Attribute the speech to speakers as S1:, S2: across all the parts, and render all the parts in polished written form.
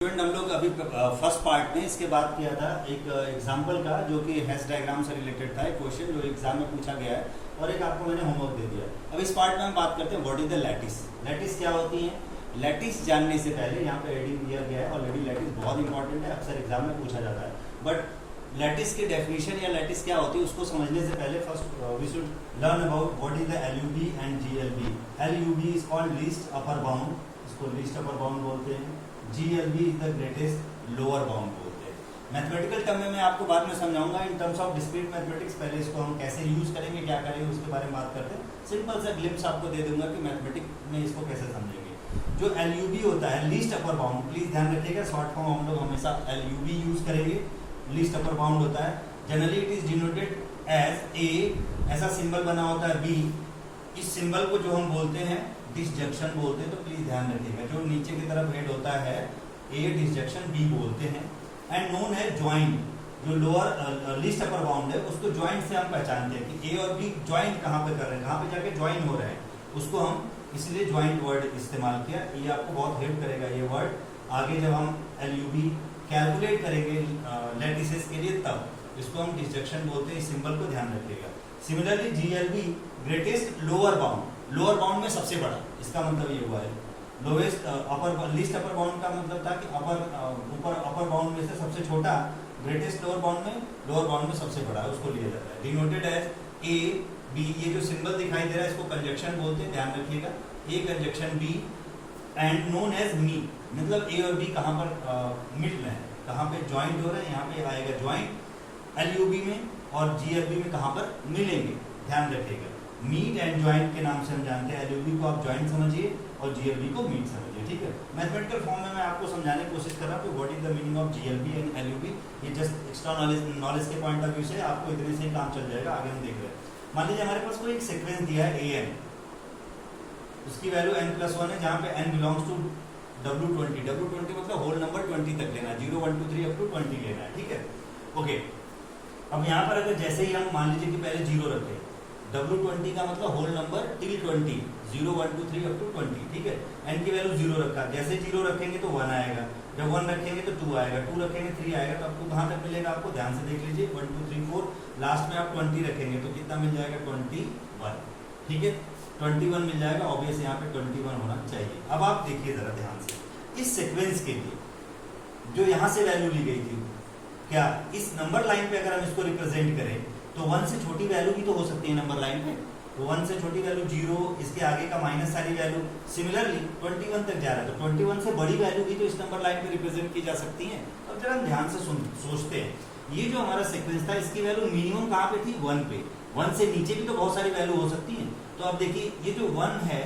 S1: Student हम लोग अभी फर्स्ट पार्ट में इसके बाद किया था एक एग्जांपल का जो कि हैश डायग्राम से रिलेटेड था, एक क्वेश्चन जो एग्जाम में पूछा गया है और एक आपको मैंने होमवर्क दे दिया। अब इस पार्ट में हम बात करते हैं what is the lattice. Lattice क्या होती है? लैटिस जानने से पहले यहाँ पे एडिंग दिया गया है, ऑलरेडी लैटिस बहुत इंपॉर्टेंट है, अक्सर एग्जाम में पूछा जाता है। बट लैटिस की डेफिनेशन या लैटिस क्या होती है उसको समझने से पहले first we should learn about what is the LUB and GLB. LUB is called least upper bound, इसको लीस्ट अपर बाउंड बोलते हैं। GLB is the greatest lower bound बोलते हैं। मैथमेटिकल टर्म में मैं आपको बाद में समझाऊंगा। In terms of discrete mathematics पहले इसको हम कैसे यूज करेंगे, क्या करेंगे, उसके बारे में बात करते हैं। सिंपल सा ग्लिम्स आपको दे दूंगा कि मैथमेटिक्स में इसको कैसे समझेंगे। जो एलयूबी होता है लीस्ट अपर बाउंड, प्लीज ध्यान रखिएगा, शॉर्ट फॉर्म हम लोग हमेशा एलयूबी यूज करेंगे। लीस्ट अपर बाउंड होता है, generally it is denoted as A, ऐसा सिंबल बना होता है बी। इस सिंबल को जो हम बोलते हैं डिसजंक्शन बोलते हैं, तो प्लीज ध्यान रखिएगा। जो नीचे की तरफ हेड होता है ए डिसजंक्शन बी बोलते हैं। एंड नोन है ज्वाइंट, जो लोअर लीस्ट अपर बाउंड है उसको ज्वाइंट से हम पहचानते हैं कि ए और बी ज्वाइंट कहाँ पे कर रहे हैं, कहाँ पे जाके ज्वाइन हो रहे हैं, उसको हम इसलिए ज्वाइंट वर्ड इस्तेमाल किया। ये आपको बहुत हेल्प करेगा ये वर्ड आगे जब हम एलयूबी कैलकुलेट करेंगे लैटिसेस के लिए, तब इसको हम डिसजंक्शन बोलते हैं। इस सिंबल को ध्यान रखिएगा। Similarly GLB greatest lower bound, lower bound में सबसे बड़ा, इसका मतलब ये हुआ है। लोएस्ट अपर, लीस्ट अपर बाउंड का मतलब था कि अपर बाउंड में से सबसे छोटा, ग्रेटेस्ट लोअर बाउंड में, लोअर बाउंड में सबसे बड़ा, उसको लिया जाता है। डिनोटेड एज ए बी, ये जो सिंबल दिखाई दे रहा है इसको कंजक्शन बोलते हैं, ध्यान रखिएगा। A conjunction B and known as meet, मतलब ए और बी कहाँ पर मिल रहे हैं, कहाँ पे ज्वाइंट हो रहे हैं, यहाँ पे आएगा ज्वाइंट एलयूबी में, और जीएलबी में कहाँ पर मिलेंगे, ध्यान रखिएगा। मीट एंड ज्वाइंट के नाम से हम जानते हैं। एलयूबी को आप ज्वाइंट समझिए और जीएलबी को मीट समझिए, ठीक है। मैथमेटिकल फॉर्म में मैं आपको समझाने की कोशिश कर रहा हूँ कि what is the meaning of GLB and LUB. ये जस्ट एक्स्ट्रा नॉलेज के पॉइंट ऑफ व्यू से आपको इतने से ही काम चल जाएगा, आगे हम देख रहे हैं। मान लीजिए हमारे पास कोई एक सीक्वेंस दिया है an, उसकी वैल्यू n+1 है, जहाँ पे n बिलोंग्स टू W20 मतलब होल नंबर 20 तक लेना, 0 1 2 3 अप टू 20 लेना है, ठीक है, ओके। अब यहाँ पर अगर जैसे ही हम मान लीजिए कि पहले 0 रखें, W20 का मतलब whole number till 20, 0 1 2 3 up to 20, ठीक है। n की वैल्यू 0 रखा, जैसे 0 रखेंगे तो 1 आएगा, जब 1 रखेंगे तो 2 आएगा, 2 रखेंगे 3 आएगा, तो आपको कहाँ तक मिलेगा, आपको ध्यान से देख लीजिए, 1 2 3 4, लास्ट में आप 20 रखेंगे तो कितना मिल जाएगा, 21, ठीक है, 21 मिल जाएगा। ऑब्वियस यहाँ पे 21 होना चाहिए। अब आप देखिए जरा ध्यान से, इस सीक्वेंस के लिए जो यहाँ से वैल्यू ली गई थी, क्या इस नंबर लाइन पे अगर हम इसको रिप्रेजेंट करें तो 1 से छोटी वैल्यू भी तो हो सकती है नंबर लाइन पे, तो 1 से छोटी वैल्यू 0, इसके आगे का माइनस सारी वैल्यू, सिमिलरली 21 तक जा रहा है तो 21 से बड़ी वैल्यू भी तो इस नंबर लाइन पे रिप्रेजेंट की जा सकती है। अब जरा हम ध्यान से सोचते हैं, ये जो हमारा सीक्वेंस था इसकी वैल्यू मिनिमम कहाँ पे थी, 1 पे। 1 से नीचे भी तो बहुत सारी वैल्यू हो सकती है। तो अब देखिए ये जो 1 है,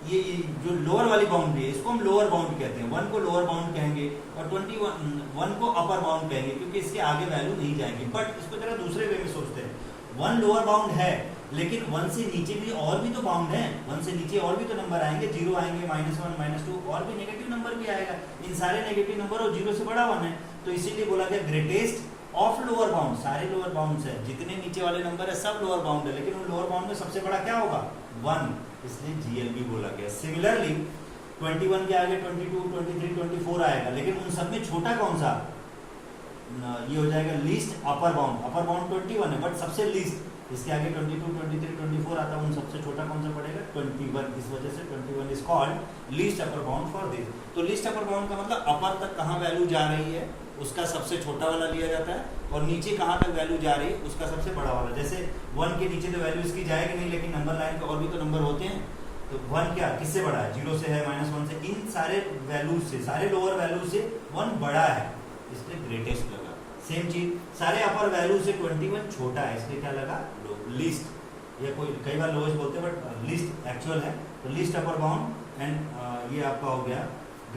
S1: ये जो लोअर वाली बाउंड्री है इसको हम लोअर बाउंड कहते हैं, 1 को लोअर बाउंड कहेंगे और 1 को अपर बाउंड कहेंगे, क्योंकि इसके आगे वैल्यू नहीं जाएंगे। बट इसको जरा दूसरे वे में सोचते हैं, 1 लोअर बाउंड है, लेकिन 1 से नीचे भी और भी तो बाउंड है, 1 से नीचे और भी तो नंबर आएंगे, 0 आएंगे, -1 -2 और भी नेगेटिव नंबर भी आएगा। इन सारे नेगेटिव नंबर और 0 से बड़ा 1 है, तो इसीलिए बोला गया ग्रेटेस्ट ऑफ लोअर बाउंड। सारे लोअर बाउंड है, जितने नीचे वाले नंबर है सब लोअर बाउंड है, लेकिन उन लोअर बाउंड में सबसे बड़ा क्या होगा, 1, इसलिए जीएलबी बोला गया। सिमिलरली 21 के आगे 22 23 24 आएगा, लेकिन उन सब में छोटा कौन सा, ये हो जाएगा least upper bound. Upper bound 21 है, बट सबसे लीस्ट, इसके आगे 22 23 24 आता है, उन सबसे छोटा कौन सा पड़ेगा, 21। इस वजह से 21 is called least upper bound for this. तो लीस्ट अपर बाउंड का मतलब अपर तक कहाँ वैल्यू जा रही है उसका सबसे छोटा वाला लिया जाता है, और नीचे कहाँ तक वैल्यू जा रही है उसका सबसे बड़ा वाला। जैसे 1 के नीचे तो वैल्यू इसकी जाएगी नहीं, लेकिन नंबर लाइन पे और भी तो नंबर होते हैं, तो 1 क्या किससे बड़ा है, 0 से है, -1 से, इन सारे वैल्यूज से, सारे लोअर वैल्यू से 1 बड़ा है, इसलिए ग्रेटेस्ट लगा। सेम चीज सारे अपर वैल्यू से 21 छोटा है, इसलिए क्या लगा, लीस्ट। या कोई कई बार लोएस्ट बोलते हैं, बट लीस्ट एक्चुअल है, तो लीस्ट अपर बाउंड एंड ये आपका हो गया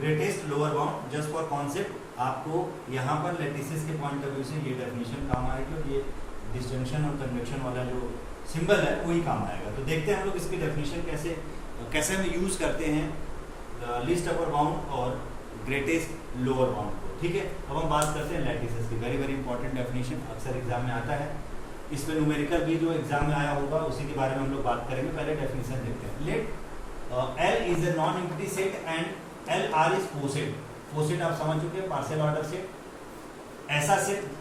S1: greatest lower bound. Just for concept आपको यहाँ पर लैटिसेस के पॉइंट ऑफ व्यू से ये डेफिनेशन काम आएगी, और ये डिसजंक्शन और कन्वेक्शन वाला जो सिंबल है वही काम आएगा। तो देखते हैं हम लोग इसकी डेफिनेशन कैसे हम यूज करते हैं लीस्ट अपर बाउंड और ग्रेटेस्ट लोअर बाउंड को, ठीक है। अब हम बात करते हैं लैटिसेस की। वेरी वेरी इंपॉर्टेंट डेफिनेशन, अक्सर एग्जाम में आता है, इसमें न्यूमेरिकल भी जो एग्जाम में आया होगा उसी के बारे में हम लोग बात करेंगे। पहले डेफिनेशन देखते हैं। Let L is a non-empty set and LR is four set। Four set आप समझ चुके हैं, पार्शियल ऑर्डर सेट। ऐसा सेट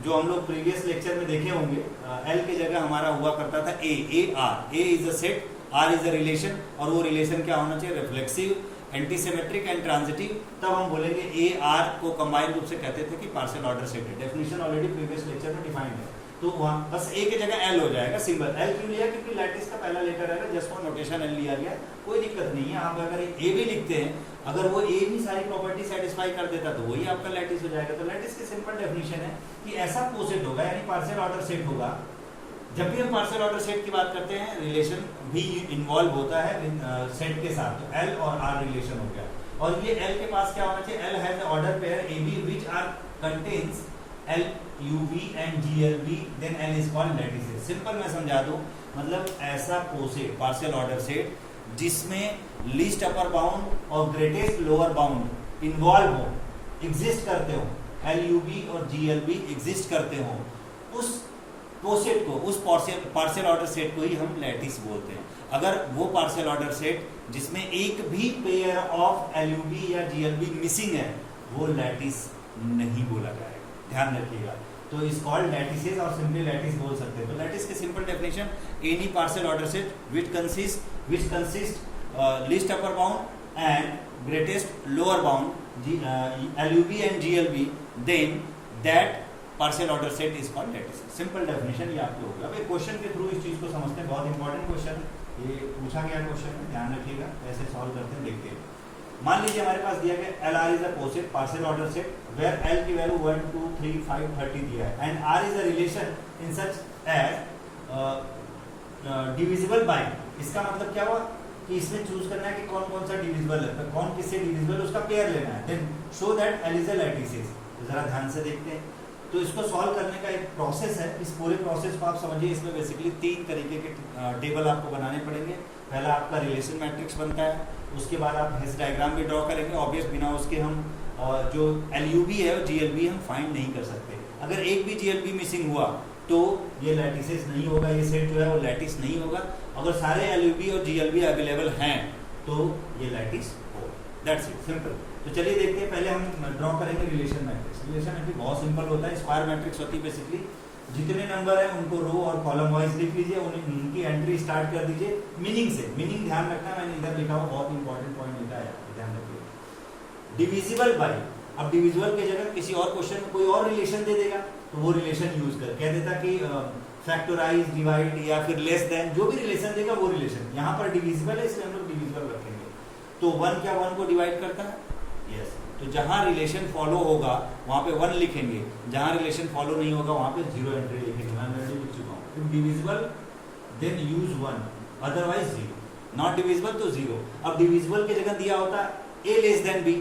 S1: जो हम लोग प्रीवियस लेक्चर में देखे होंगे, एल की जगह हमारा हुआ करता था A R. A is a set, R is a relation, और वो रिलेशन क्या होना चाहिए, रिफ्लेक्सिव, एंटीसिमेट्रिक एंड ट्रांजिटिव। तब हम बोलेंगे ए आर को कंबाइंड रूप से कहते थे कि पार्शियल ऑर्डर सेट है। डेफिनेशन ऑलरेडी प्रीवियस लेक्चर में डिफाइंड है, तो वहाँ बस ए की जगह एल हो जाएगा सिंबल। एल क्यों लिया, क्योंकि लैटिस का पहला लेटर है, जस्ट फॉर नोटेशन एल लिया गया, कोई दिक्कत नहीं है। आप अगर ए भी लिखते हैं, अगर वो ए भी सारी प्रॉपर्टी सेटिस्फाई कर देता तो वही आपका लैटिस हो जाएगा। तो लैटिस की सिंपल डेफिनेशन है कि ऐसा कोसेट होगा, यानी पार्शियल ऑर्डर सेट होगा। जब भी हम पार्शियल ऑर्डर सेट की बात करते हैं, रिलेशन भी इन्वॉल्व होता है सेट के साथ, तो एल और आर रिलेशन हो गया। और ये एल के पास क्या होना चाहिए, L has order pair A B which are contains L U V and G L B, then L is called lattice. Simple मैं समझा दूं, मतलब ऐसा कोसेट पार्शियल ऑर्डर सेट जिसमें लीस्ट अपर बाउंड और ग्रेटेस्ट लोअर बाउंड इन्वॉल्व हो, exist करते हो, एल यू बी और जी एल बी एग्जिस्ट करते हो, उस कोसेट को, उस पार्शियल ऑर्डर सेट को ही हम लैटिस बोलते हैं। अगर वो पार्शियल ऑर्डर सेट जिसमें एक भी pair of L U B या जी एल बी मिसिंग है, वो लैटिस नहीं बोला जाएगा, ध्यान रखिएगा। तो इस कॉल्ड लैटिसेस, और सिंपली लैटिस बोल सकते हैं। तो लैटिस की simple definition, any partial order set which consist least upper bound and greatest lower bound LUB and GLB, then that partial order set is called lattice। Simple definition ये आपकी होगी। अब एक क्वेश्चन के थ्रू इस चीज को समझते हैं, बहुत इंपॉर्टेंट क्वेश्चन है, ये पूछा गया क्वेश्चन है, ध्यान रखिएगा, कैसे सॉल्व करते हैं देखते हैं। मान लीजिए हमारे पास दिया गया L R is a coset partial order set where L की वैल्यू 1 2 3 5 30 दिया है, and R is a relation in such as divisible by. इसका मतलब क्या हुआ कि इसमें चूज करना है कि कौन कौन सा डिविजिबल है, कौन किससे डिविजिबल, उसका पेयर लेना है, then show that L is a lattice. तो जरा ध्यान से देखते हैं। तो इसको सॉल्व करने का एक प्रोसेस है, इस पूरे प्रोसेस को आप समझिए। इसमें बेसिकली 3 तरीके के टेबल आपको बनाने पड़ेंगे। पहला आपका रिलेशन मैट्रिक्स बनता है, उसके बाद आप हेस डायग्राम भी ड्रॉ करेंगे। ऑब्वियस बिना उसके हम जो LUB है और GLB हम फाइंड नहीं कर सकते। अगर एक भी GLB मिसिंग हुआ तो ये लैटिसेस नहीं होगा, ये सेट जो है वो लैटिस नहीं होगा। अगर सारे LUB और GLB अवेलेबल हैं तो ये लैटिस होगा। That's it, simple. तो चलिए देखते हैं, पहले हम ड्रॉ करेंगे रिलेशन मैट्रिक्स। रिलेशन मैट्रिक्स बहुत सिंपल होता है, स्क्वायर मैट्रिक्स होती है बेसिकली। जितने नंबर है उनको रो और कॉलम वाइज लिख लीजिए, उनकी एंट्री स्टार्ट कर दीजिए मीनिंग से। मीनिंग ध्यान रखना, मैंने इधर लिखा हुआ बहुत इंपॉर्टेंट पॉइंट लिखा है, ध्यान रखिए। डिविजिबल बाय, अब डिविजिबल की जगह किसी और क्वेश्चन में कोई और रिलेशन दे देगा तो वो रिलेशन यूज कर कह देता कि फैक्टराइज, डिवाइड या फिर लेस देन, जो भी रिलेशन देगा वो रिलेशन। यहाँ पर डिविजिबल है इसलिए हम लोग डिविजिबल रखेंगे। तो 1 क्या 1 को डिवाइड करता है, यस। तो जहां रिलेशन फॉलो होगा वहां पे 1 लिखेंगे, जहां रिलेशन फॉलो नहीं होगा वहां पे 0 एंट्री लिखेंगे। मैं ऑलरेडी लिख चुका हूं। If divisible then use 1, otherwise 0। Not divisible तो 0। अब डिविजिबल की जगह दिया होता a लेस देन b,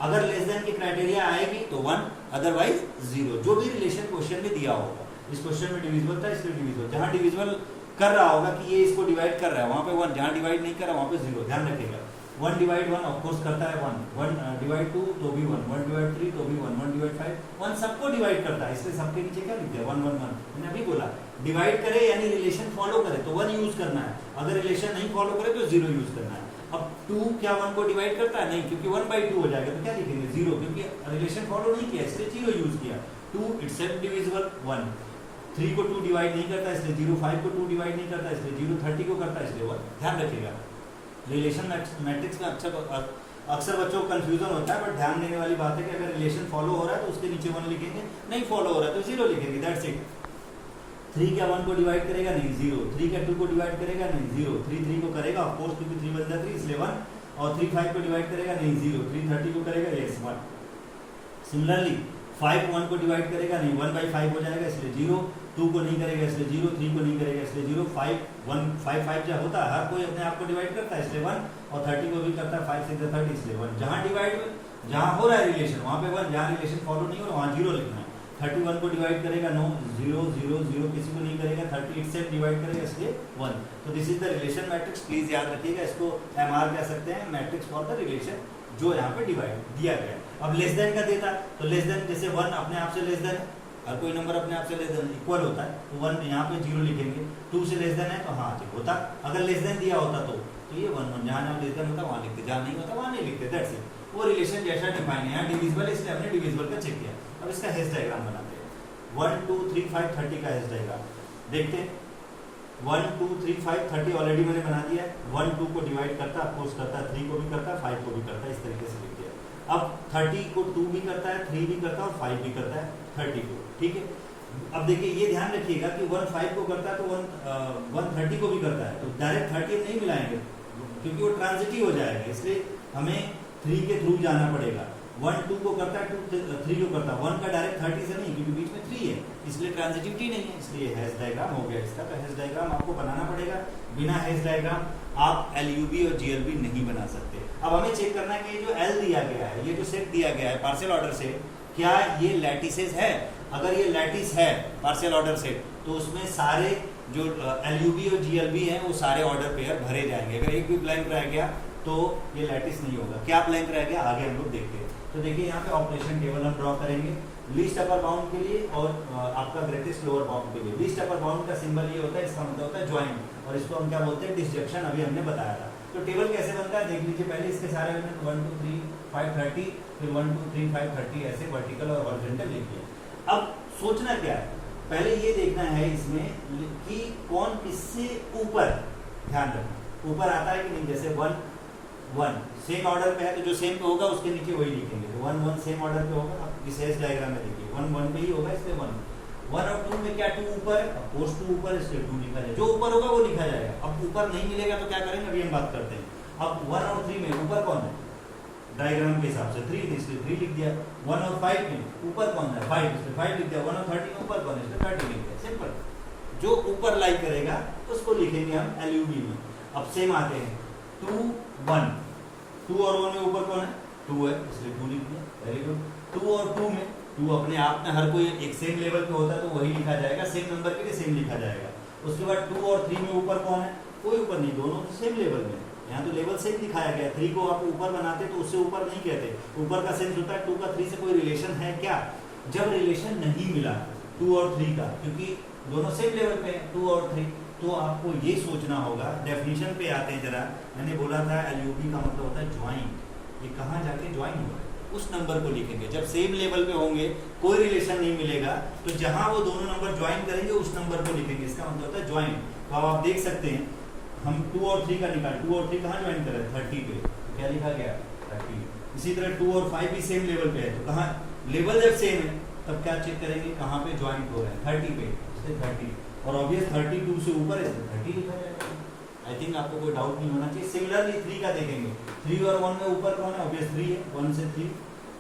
S1: अगर लेस देन की क्राइटेरिया आएगी तो 1, अदरवाइज 0। जो भी रिलेशन क्वेश्चन में दिया होगा। इस क्वेश्चन में डिविजिबल था इसलिए डिविजिबल, जहां डिविजिबल कर रहा होगा कि ये इसको डिवाइड कर रहा है वहां पे 1, जहां डिवाइड नहीं कर रहा वहां पे 0, ध्यान रखिएगा। 1 डिवाइड 1 ऑफ कोर्स करता है 1, 1 डिवाइड 2 तो भी 1, 1 डिवाइड 3 तो भी 1, 1 डिवाइड 5, 1 सबको डिवाइड करता है, इसलिए सबके नीचे क्या लिख दिया 1 1 1। मैंने अभी बोला डिवाइड करे यानी रिलेशन फॉलो करे तो 1 यूज करना है, अगर रिलेशन नहीं फॉलो करे तो 0 यूज करना है। अब 2 क्या 1 को डिवाइड करता है, नहीं, क्योंकि 1/2 हो जाएगा तो क्या लिखेंगे 0, क्योंकि रिलेशन फॉलो नहीं किया इसलिए 0 यूज किया। 2 इटसेल्फ डिविजिबल 1, 3 को 2 डिवाइड नहीं करता इसलिए 0, 5 को 2 डिवाइड नहीं करता इसलिए 0, 30 को करता है इसलिए 1। ध्यान रखिएगा, रिलेशन मैट्रिक्स में अक्सर बच्चों को कंफ्यूजन होता है, बट ध्यान देने वाली बात है कि अगर रिलेशन फॉलो हो रहा है तो उसके नीचे 1 लिखेंगे, नहीं फॉलो हो रहा है तो 0 लिखेंगे, दैट्स इट। 3 क्या 1 को डिवाइड करेगा, नहीं 0। 3 क्या 2 को डिवाइड करेगा, नहीं 0। 3 3 को करेगा ऑफ कोर्स क्योंकि 3 बन 3 इसलिए 1, और 3 5 को डिवाइड करेगा, नहीं 0। 3 30 को करेगा, यस 1। सिमिलरली 5 1 को डिवाइड करेगा, नहीं 1/5 हो जाएगा इसलिए 0। 2 को नहीं करेगा इसलिए 0, 3 को नहीं करेगा इसलिए 0। 5 1 5 5 जब होता है हर कोई अपने आप को डिवाइड करता है इसलिए 1, और 30 को भी करता है 5 6 30 इसलिए 1। जहां हो रहा है रिलेशन वहां पे 1, जहां रिलेशन फॉलो नहीं हो रहा वहां 0 लिखना है। 31 को डिवाइड करेगा, नो 0 0 0 किसी को नहीं करेगा। 30 इटसेल्फ डिवाइड करेगा इसलिए 1। तो this is the relation matrix, please याद रखिएगा। इसको MR कह सकते हैं, मैट्रिक्स फॉर द रिलेशन जो यहाँ पे डिवाइड दिया गया है। अब लेस देन का देता तो लेस देन जैसे 1 अपने आप से लेस देन है, हर कोई नंबर अपने आप से लेस देन इक्वल होता है तो 1 यहाँ पे 0 लिखेंगे। 2 से लेस देन है तो हाँ ठीक होता, अगर लेस देन दिया होता तो ये 1 1 जहाँ लेस देन होता वहाँ लिखते, जहाँ नहीं होता वहाँ नहीं लिखते, दैट्स इट। वो रिलेशन जैसा डिफाइन है, यहाँ डिविजिबल है इसलिए हमने डिविजिबल का चेक किया। अब इसका हेज डायग्राम बनाते हैं। 1 2 3 5 30 का हेज डायग्राम देखते हैं। 1 2 3 5 30 ऑलरेडी मैंने बना दिया है। 1 2 को डिवाइड करता, अफकोर्स करता, 3 को भी करता, 5 को भी करता है, इस तरीके से लिख दिया। अब 30 को 2 भी करता है, 3 भी करता है और 5 भी करता है 30 को, ठीक है। अब देखिए ये ध्यान रखिएगा कि 1 5 को करता है तो 1 30 को भी करता है, तो डायरेक्ट 30 हम नहीं मिलाएंगे क्योंकि वो ट्रांजिटिव हो जाएगा, इसलिए हमें 3 के थ्रू जाना पड़ेगा। 1 2 को करता है, 2 3 को करता है, 1 का डायरेक्ट 30 से नहीं क्योंकि बीच में 3 है, इसलिए ट्रांजिटिविटी नहीं है, इसलिए हेज डायग्राम हो गया इसका। तो हेज डायग्राम आपको बनाना पड़ेगा, बिना हेज डायग्राम आप LUB और GLB नहीं बना सकते। अब हमें चेक करना है कि ये जो L दिया गया है, ये जो सेट दिया गया है पार्शियल ऑर्डर से, क्या ये लैटिसेस है? अगर ये लैटिस है पार्शियल ऑर्डर से तो उसमें सारे जो LUB और GLB हैं वो सारे ऑर्डर पेयर भरे जाएंगे। अगर एक भी ब्लैंक रह गया तो ये लैटिस नहीं होगा। क्या ब्लैंक रह गया आगे हम लोग देखते हैं। तो देखिए यहाँ पे ऑपरेशन टेबल हम ड्रॉ करेंगे लीस्ट अपर बाउंड के लिए और आपका ग्रेटेस्ट लोअर बाउंड के लिए। लीस्ट अपर बाउंड का सिंबल ये होता है, इसका मतलब होता है ज्वाइन, और इसको हम क्या बोलते हैं, डिसजंक्शन। अभी हमने बताया था। तो टेबल कैसे बनता है देख लीजिए। पहले इसके सारे एलिमेंट 1 2 3 5 30, फिर 1 2 3 5 30 ऐसे वर्टिकल और हॉरिजॉन्टल लिखिए। अब सोचना क्या है, पहले ये देखना है इसमें कि कौन किससे ऊपर, ध्यान रखना ऊपर आता है कि नहीं। जैसे 1 1 सेम ऑर्डर पे है तो जो सेम पे होगा उसके नीचे वही लिखेंगे। 1 1 सेम ऑर्डर पे होगा। अब इस हेज डायग्राम में देखिए 1 1 पे ही होगा, इसलिए 1 1 और 2 में क्या 2 ऊपर है, अफकोर्स 2 ऊपर, इसलिए 2 लिखा जाएगा। जो ऊपर होगा वो लिखा जाएगा। अब ऊपर नहीं मिलेगा तो क्या करेंगे, अभी हम बात करते हैं। अब 1 और 3 में ऊपर कौन है, डायग्राम के हिसाब से 3 इसलिए 3 लिख दिया। 1 और 5 में ऊपर कौन है, 5 इसलिए 5 लिख दिया। 1 और 30 में ऊपर कौन है, इसलिए 30 लिख दिया। सिंपल, जो ऊपर लाई करेगा उसको लिखेंगे हम LUB में। अब सेम आते हैं 2 1, 2 और 1 में ऊपर कौन है, 2 है, इसलिए 2 लिख दिया। Very good. 2 और 2 में 2 अपने आप में हर कोई एक सेम लेवल पे होता है तो वही लिखा जाएगा, सेम नंबर के लिए सेम लिखा जाएगा। उसके बाद 2 और 3 में ऊपर कौन है, कोई ऊपर नहीं, दोनों तो सेम लेवल में। यहाँ तो लेवल सेम दिखाया गया। 3 को आप ऊपर बनाते तो उससे ऊपर नहीं कहते। ऊपर का सेंस होता है 2 का 3 से कोई रिलेशन है क्या। जब रिलेशन नहीं मिला 2 और 3 का, क्योंकि दोनों सेम लेवल पे हैं 2 और 3, तो आपको ये सोचना होगा। डेफिनेशन पे आते हैं जरा। मैंने बोला था LUB का मतलब होता है ज्वाइंट। ये कहाँ जाके ज्वाइन हुआ है उस नंबर को लिखेंगे। जब सेम लेवल पे होंगे, कोई रिलेशन नहीं मिलेगा, तो जहां वो दोनों नंबर ज्वाइन करेंगे उस नंबर को लिखेंगे। इसका मतलब होता है ज्वाइन। तो अब आप देख सकते हैं हम 2 और 3 का निकाल, 2 और 3 कहाँ ज्वाइन करें, 30 पे, तो क्या लिखा गया 30। इसी तरह 2 और 5 भी सेम लेवल पे है, तो कहाँ लेवल जब सेम है तब क्या चेक करेंगे कहाँ पे ज्वाइन हो रहे हैं, 30 पे, इसलिए 30। और ऑब्वियस 32 से ऊपर है, 30 लिखा जाएगा। आई थिंक आपको कोई डाउट नहीं होना चाहिए। सिमिलरली 3 का देखेंगे, 3 और 1 में ऊपर कौन है, ऑब्वियस 3 है, 1 से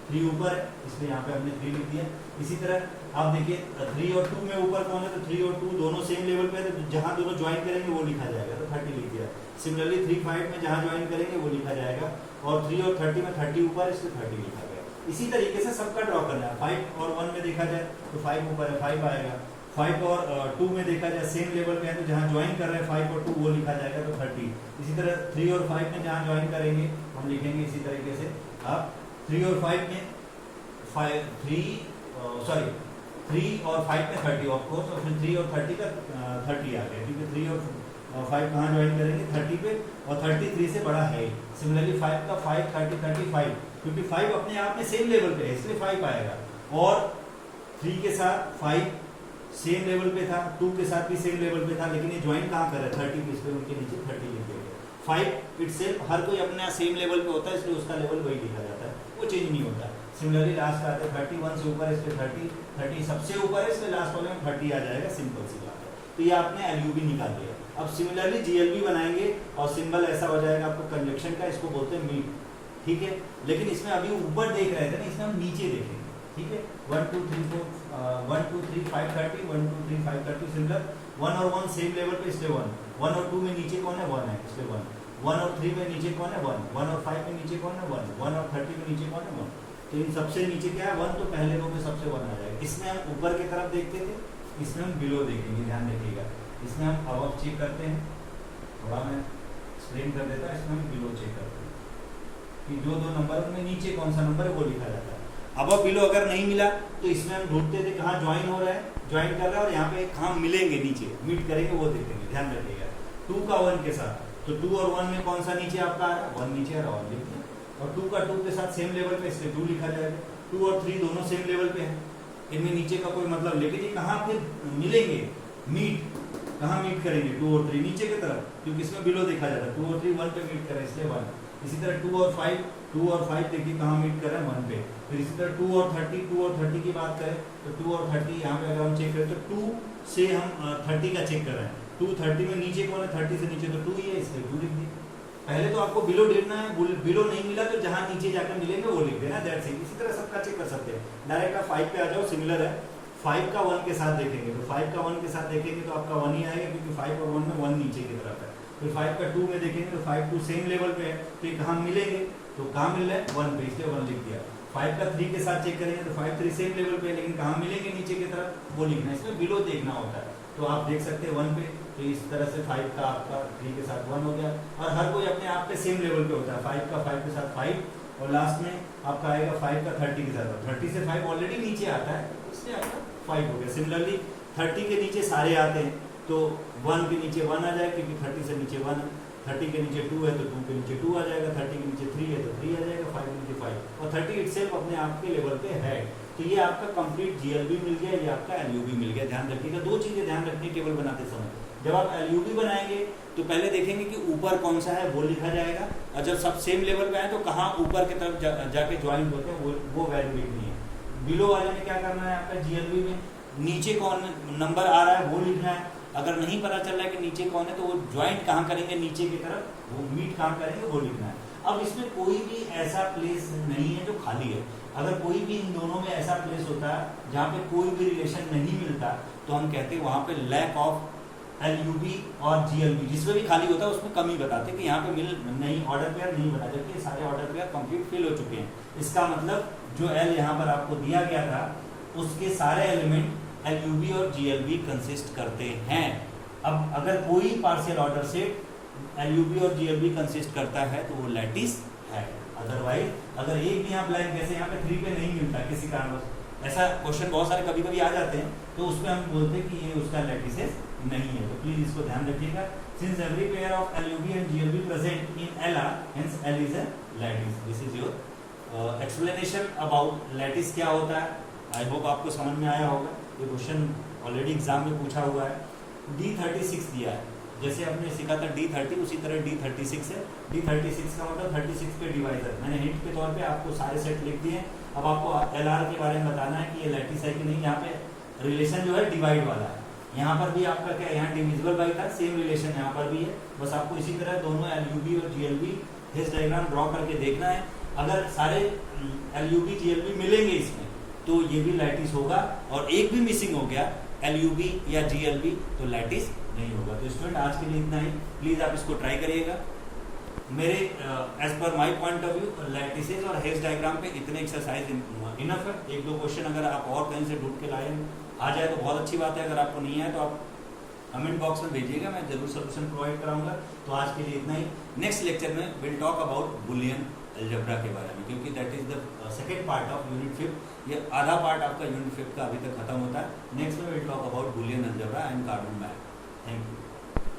S1: 3 ऊपर है, इसलिए यहाँ पे हमने 3 लिख दिया। इसी तरह आप देखिए 3 और 2 में ऊपर कौन है, तो 3 और 2 दोनों सेम लेवल पे है, तो जहाँ दोनों ज्वाइन करेंगे वो लिखा जाएगा, तो 30 लिख दिया। सिमिलरली 3 5 में जहाँ ज्वाइन करेंगे वो लिखा जाएगा, और 3 और 30 में 30 ऊपर है, इसलिए 30 लिखा गया। इसी तरीके से सबका ड्रॉ करना है। 5 और 1 में देखा जाए तो 5 ऊपर है, 5 आएगा। 5 और 2 में देखा जाए सेम लेवल पे है, तो जहाँ ज्वाइन कर रहे हैं 5 और 2 वो लिखा जाएगा, तो 30। इसी तरह 3 और 5 में जहाँ ज्वाइन करेंगे हम लिखेंगे इसी तरीके से। अब 3 और 5 में 3 और 5 में 30 ऑफ कोर्स, और फिर 3 और 30 का 30 आ गया, क्योंकि 3 और 5 कहाँ ज्वाइन करेंगे 30 पे, और 33 से बड़ा है। सिमिलरली 5 का 5 30 35, क्योंकि 5 अपने आप में सेम लेवल पे है इसलिए 5 आएगा, और 3 के साथ 5 सेम लेवल पे था, 2 के साथ भी सेम लेवल पे था, लेकिन ये ज्वाइन कहाँ कर रहा है 30 पे, इसलिए उनके नीचे 30 लिख दिया। 5 इटसेल्फ हर कोई अपने सेम लेवल पे होता है, इसलिए उसका लेवल वही लिखा जाता है, वो चेंज नहीं होता। सिमिलरली लास्ट आते हैं 31 से ऊपर है, इसलिए 30 सबसे ऊपर है, इसलिए लास्ट वाले में 30 आ जाएगा। सिंपल सी बात है। तो ये आपने LUB निकाल दिया। अब सिमिलरली GLB बनाएंगे और सिंबल ऐसा हो जाएगा आपको कंजक्शन का, इसको बोलते हैं मीट, ठीक है। लेकिन इसमें अभी ऊपर देख रहे थे ना, इसमें हम नीचे देखेंगे, ठीक है। 1 2 3 4 1 2 3 5 30, 1 2 3 5 30 सिमिलर। 1 और 1 सेम लेवल पे, इसलिए 1 1 और 2 में नीचे कौन है 1 है, इसलिए 1 और 3 में नीचे कौन है 1 और 5 में नीचे कौन है 1 और 30 में नीचे कौन है 1। तो इन सबसे नीचे क्या है 1, तो पहले रो में सबसे 1 आ जाएगा। इसमें हम ऊपर की तरफ देखते थे, इसमें हम बिलो देखेंगे, ध्यान रखिएगा। इसमें हम अबव चेक करते हैं, थोड़ा मैं एक्सप्लेन कर देता, इसमें हम बिलो चेक करते हैं कि जो दो नंबर में नीचे कौन सा नंबर है वो लिखा जाता है। अबव बिलो अगर नहीं मिला तो इसमें हम ढूंढते थे कहाँ ज्वाइन हो रहा है, ज्वाइन कर रहा है, और यहाँ पे कहाँ मिलेंगे नीचे मीट करेंगे वो देखेंगे, ध्यान रखिएगा। 2 का 1 के साथ, तो 2 और 1 में कौन सा नीचे आपका आ रहा है 1 नीचे आ रहा है, 1 लिख दिया। और 2 का 2 के साथ सेम लेवल पे, इसलिए 2 लिखा जाएगा। 2 और 3 दोनों सेम लेवल पे है, इनमें नीचे का कोई मतलब, लेकिन ये कहाँ पे मिलेंगे, मीट कहाँ मीट करेंगे, 2 और 3 नीचे की तरफ, क्योंकि इसमें बिलो देखा जाता है। 2 और 3 1 पे मीट करें, इसलिए 1। इसी तरह 2 और 5 देखिए कहाँ मीट करें, 1 पे। फिर इसी तरह 2 और 30 की बात करें तो 2 और 30 यहाँ पे अगर हम चेक करें तो 2 से हम 30 का चेक कर रहे हैं। 2 30 में नीचे कौन है, 30 से नीचे तो 2 ही है, इसलिए 2 लिख दिए। पहले तो आपको बिलो देखना है, बिलो नहीं मिला तो जहाँ नीचे जाकर मिलेंगे वो लिख देना, दैट्स इट। इसी तरह सबका चेक कर सकते हैं। डायरेक्ट आप 5 पे आ जाओ, सिमिलर है। 5 का 1 के साथ देखेंगे तो 5 का 1 के साथ देखेंगे तो आपका 1 ही आएगा, क्योंकि 5 और 1 में 1 नीचे की तरफ है। फिर 5 का 2 में देखेंगे तो 5 2 सेम लेवल पे है, तो ये कहाँ मिलेंगे, तो कहाँ मिल रहा है, 1 पे, इसलिए 1 लिख दिया। 5 का 3 के साथ चेक करेंगे तो 5 3 सेम लेवल पे है, लेकिन कहाँ मिलेंगे नीचे की तरफ, वो लिखना है। इसमें बिलो देखना होता है, तो आप देख सकते हैं 1 पे, तो इस तरह से 5 का आपका 3 के साथ 1 हो गया। और हर कोई अपने आप पे सेम लेवल पे होता है, 5 का 5 के साथ 5, और लास्ट में आपका आएगा 5 का 30 के साथ। 30 से 5 ऑलरेडी नीचे आता है, इसलिए आपका 5 हो गया। सिमिलरली 30 के नीचे सारे आते हैं, तो 1 के नीचे 1 आ जाए, क्योंकि 30 से नीचे 1 है। 30 के नीचे 2 है तो 2 के नीचे 2 आ जाएगा। 30 के नीचे 3 है तो 3 आ जाएगा। 5 के नीचे 5, और 30 इटसेल्फ अपने आप के लेवल पे है। तो ये आपका कंप्लीट जीएलबी मिल गया, ये आपका एलयूबी मिल गया। ध्यान रखिएगा, 2 चीजें ध्यान रखनी टेबल बनाते समय। जब आप एलयूबी बनाएंगे तो पहले देखेंगे कि ऊपर कौन सा है, वो लिखा जाएगा, और जब सब सेम लेवल पे आए तो कहाँ ऊपर की तरफ जाके ज्वाइंट होते हैं, वो वैल्यू लिखनी है। बिलो वाले में क्या करना है, आपका जीएलबी में नीचे कौन नंबर आ रहा है वो लिखना है। अगर नहीं पता चल रहा है कि नीचे कौन है, तो वो ज्वाइंट कहाँ करेंगे, नीचे की तरफ, वो मीट कहाँ करेंगे, वो लिखना है। अब इसमें कोई भी ऐसा प्लेस नहीं है जो खाली है। अगर कोई भी इन दोनों में ऐसा प्लेस होता है जहाँ पे कोई भी रिलेशन नहीं मिलता, तो हम कहते हैं वहाँ पे लैक ऑफ एलयूबी और जीएलबी। जिसमें भी खाली होता है उसमें कमी बताते हैं कि यहाँ पे मिल नहीं, ऑर्डर पेयर नहीं बना, जबकि सारे ऑर्डर पेयर कंप्लीट फिल हो चुके हैं। इसका मतलब जो एल यहाँ पर आपको दिया गया था उसके सारे एलिमेंट एलयूबी और जीएलबी कंसिस्ट करते हैं। अब अगर कोई पार्शियल ऑर्डर सेट एलयूबी और जीएलबी कंसिस्ट करता है तो वो लैटिस है। अदरवाइज अगर एक भी यहाँ ब्लैंक, जैसे यहाँ पे 3 पे नहीं मिलता किसी कारणवश, ऐसा क्वेश्चन बहुत सारे कभी कभी आ जाते हैं, तो उसमें हम बोलते हैं कि ये उसका लैटिस नहीं है। तो प्लीज इसको ध्यान रखिएगा। Since every pair of LUB and GLB present in L R, hence L is a lattice. This is your explanation about lattice क्या होता है। आई होप आपको समझ में आया होगा। ये क्वेश्चन ऑलरेडी एग्जाम में पूछा हुआ है। D36 दिया है, जैसे आपने सीखा था D30, उसी तरह D36 है। D36 का मतलब 36 पे डिवाइजर। मैंने हिंट के तौर पे आपको सारे सेट लिख दिए। अब आपको LR के बारे में बताना है कि ये लैटिस है कि नहीं। यहाँ पे रिलेशन जो है डिवाइड वाला है। यहाँ पर भी आपका क्या, यहाँ डिविजिबल बाई था, सेम रिलेशन यहाँ पर भी है। बस आपको इसी तरह दोनों एलयूबी और जीएलबी हेस डायग्राम ड्रॉ करके देखना है। अगर सारे एलयूबी जीएलबी मिलेंगे इसमें तो ये भी लैटिस होगा, और एक भी मिसिंग हो गया एलयूबी या जीएलबी तो लैटिस नहीं होगा। तो स्टूडेंट आज के लिए इतना ही। प्लीज आप इसको ट्राई करिएगा। मेरे as per my point of view lattices और हेस डायग्राम पे इतने एक्सरसाइज इनफ है। 1-2 क्वेश्चन अगर आप और कहीं से ढूंढ के लाए आ जाए तो बहुत अच्छी बात है। अगर आपको नहीं आए तो आप कमेंट बॉक्स में भेजिएगा, मैं जरूर सोल्यूशन प्रोवाइड कराऊंगा। तो आज के लिए इतना ही। नेक्स्ट लेक्चर में will talk about Boolean algebra के बारे में, क्योंकि that is the second part of unit 5। ये आधा पार्ट आपका यूनिट 5 का अभी तक खत्म होता है। नेक्स्ट में will talk about Boolean algebra and carbon map. Thank you.